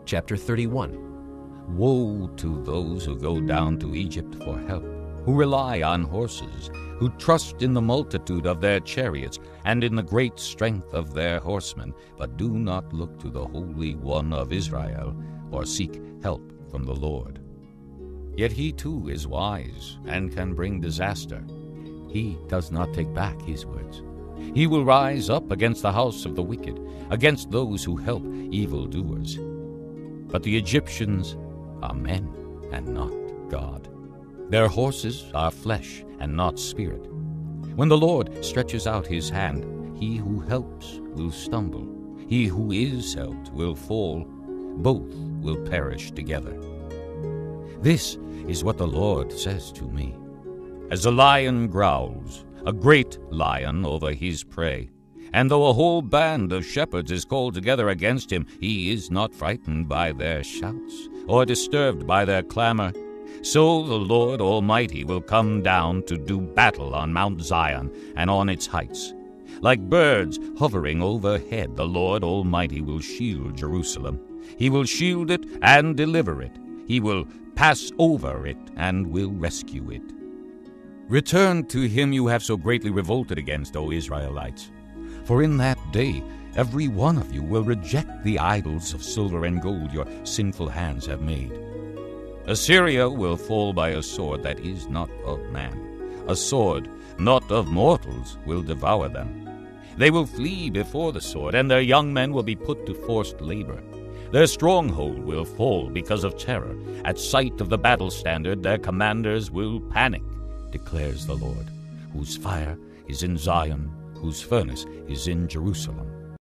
Chapter 31. Woe to those who go down to Egypt for help, who rely on horses, who trust in the multitude of their chariots and in the great strength of their horsemen, but do not look to the Holy One of Israel, or seek help from the Lord. Yet he too is wise and can bring disaster. He does not take back his words. He will rise up against the house of the wicked, against those who help evildoers. But the Egyptians are men and not God. Their horses are flesh and not spirit. When the Lord stretches out his hand, he who helps will stumble. He who is helped will fall. Both will perish together. This is what the Lord says to me. As a lion growls, a great lion over his prey, and though a whole band of shepherds is called together against him, he is not frightened by their shouts or disturbed by their clamor. So the Lord Almighty will come down to do battle on Mount Zion and on its heights. Like birds hovering overhead, the Lord Almighty will shield Jerusalem. He will shield it and deliver it. He will pass over it and will rescue it. Return to him you have so greatly revolted against, O Israelites. For in that day every one of you will reject the idols of silver and gold your sinful hands have made. Assyria will fall by a sword that is not of man. A sword not of mortals will devour them. They will flee before the sword, and their young men will be put to forced labor. Their stronghold will fall because of terror. At sight of the battle standard, their commanders will panic, declares the Lord, whose fire is in Zion, whose furnace is in Jerusalem.